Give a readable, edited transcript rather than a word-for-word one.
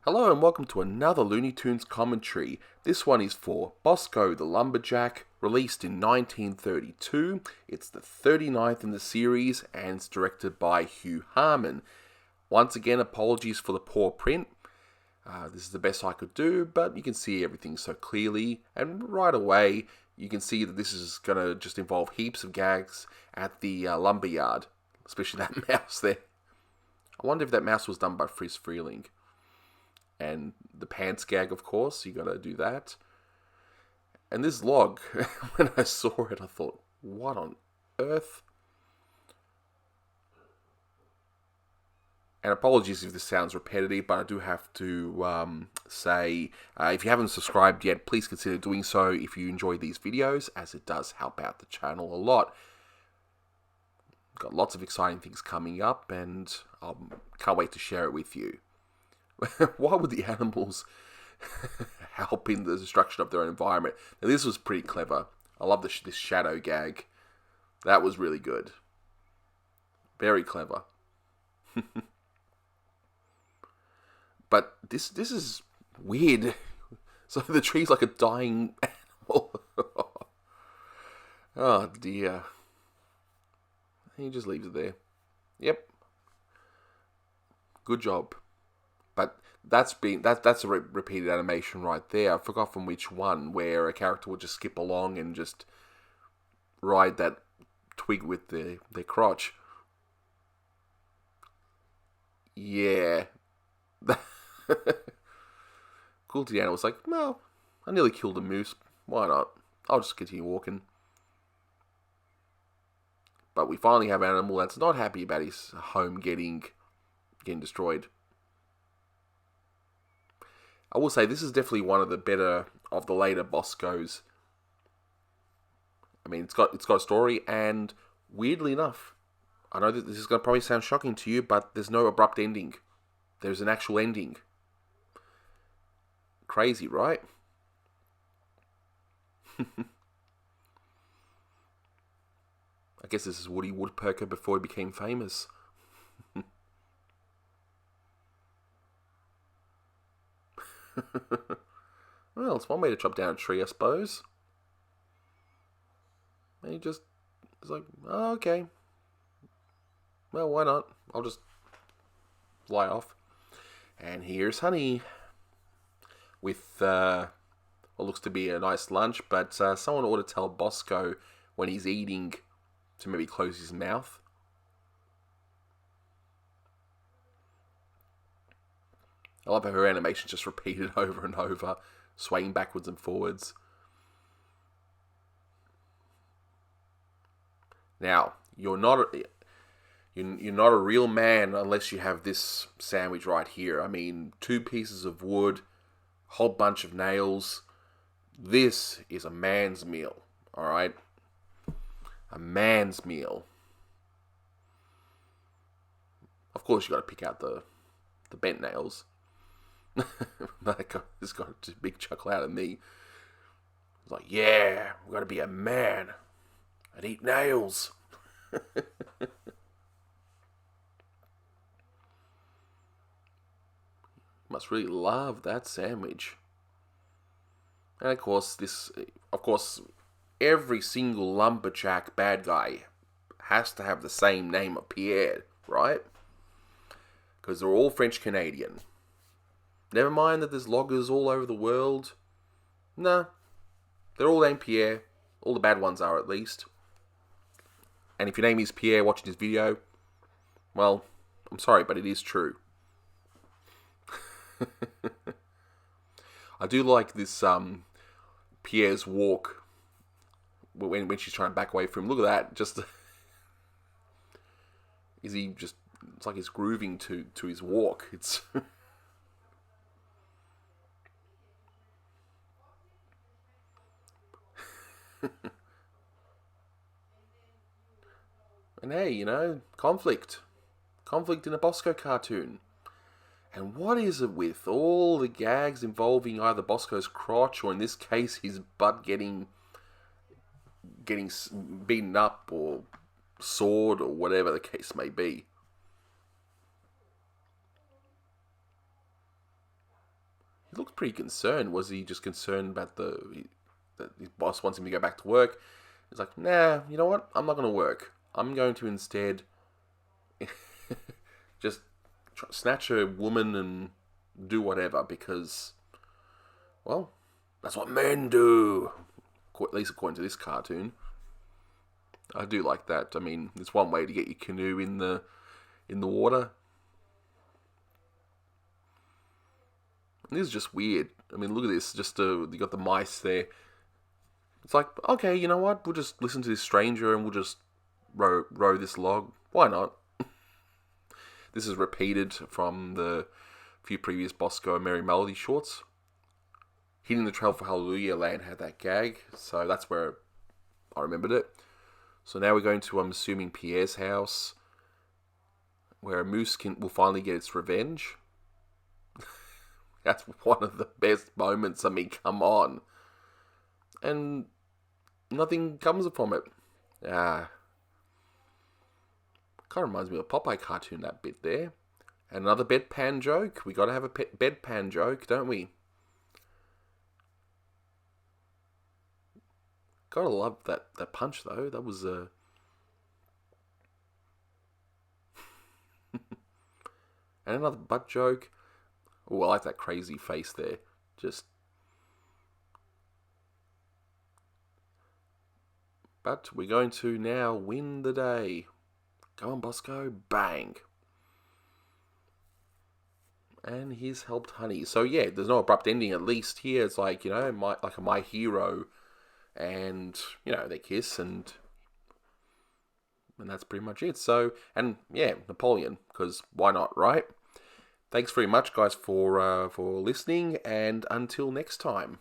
Hello and welcome to another Looney Tunes commentary. This one is for Bosko The Lumberjack, released in 1932. It's the 39th in the series and it's directed by Hugh Harman. Once again, apologies for the poor print. This is the best I could do, but you can see everything so clearly, and right away you can see that this is going to just involve heaps of gags at the lumberyard, especially that mouse there. I wonder if that mouse was done by Friz Freleng. And the pants gag, of course, you gotta do that. And this log, when I saw it, I thought, what on earth? And apologies if this sounds repetitive, but I do have to say, if you haven't subscribed yet, please consider doing so if you enjoy these videos, as it does help out the channel a lot. Got lots of exciting things coming up, and I can't wait to share it with you. Why would the animals help in the destruction of their own environment? Now, this was pretty clever. I love this shadow gag. That was really good. Very clever. But this is weird. So the tree's like a dying animal. Oh dear. He just leaves it there. Yep. Good job. But that's a repeated animation right there. I forgot from which one, where a character would just skip along and just ride that twig with their crotch. Yeah. Cruelty animal was like, well, I nearly killed a moose. Why not? I'll just continue walking. But we finally have an animal that's not happy about his home getting destroyed. I will say this is definitely one of the better of the later Boskos. I mean, it's got a story, and weirdly enough, I know that this is going to probably sound shocking to you, but there's no abrupt ending. There's an actual ending. Crazy, right? I guess this is Woody Woodpecker before he became famous. Well, it's one way to chop down a tree, I suppose. And he just is like, oh, okay. Well, why not? I'll just fly off. And here's Honey with what looks to be a nice lunch, but someone ought to tell Bosko when he's eating to maybe close his mouth. I love how her animation's just repeated over and over, swaying backwards and forwards. Now, you're not a real man unless you have this sandwich right here. I mean, 2 pieces of wood, whole bunch of nails. This is a man's meal, all right? A man's meal. Of course, you got to pick out the bent nails. That guy just got a big chuckle out of me. It's like, yeah, we've got to be a man and eat nails. Must really love that sandwich. And of course, every single lumberjack bad guy has to have the same name of Pierre, right? Because they're all French-Canadian. Never mind that there's loggers all over the world. Nah, they're all named Pierre. All the bad ones are, at least. And if your name is Pierre watching this video, well, I'm sorry, but it is true. I do like this Pierre's walk when she's trying to back away from him. Look at that. It's like he's grooving to his walk. It's and hey, conflict in a Bosko cartoon. And what is it with all the gags involving either Bosko's crotch or, in this case, his butt getting beaten up or sawed or whatever the case may be? he looked pretty concerned. Was he just concerned about that his boss wants him to go back to work? He's like, nah, you know what? I'm not going to work. I'm going to instead just snatch a woman and do whatever because, well, that's what men do. At least according to this cartoon. I do like that. I mean, it's one way to get your canoe in the water. And this is just weird. I mean, look at this. Just you got the mice there. It's like, okay, you know what? We'll just listen to this stranger and we'll just row this log. Why not? This is repeated from the few previous Bosko and Merrie Melodie shorts. Hitting the Trail for Hallelujah Land had that gag, so that's where I remembered it. So now we're going to, I'm assuming, Pierre's house, where a moose will finally get its revenge. That's one of the best moments. I mean, come on. And nothing comes from it. Kind of reminds me of a Popeye cartoon, that bit there. And another bedpan joke. We got to have a bedpan joke, don't we? Gotta love that punch, though. That was and another butt joke. Oh, I like that crazy face there. But we're going to now win the day. Go on, Bosko. Bang. And he's helped Honey. So yeah, there's no abrupt ending. At least here, it's like, you know, my hero, and you know, they kiss, and that's pretty much it. So, and yeah, Napoleon, because why not, right? Thanks very much, guys, for listening, and until next time.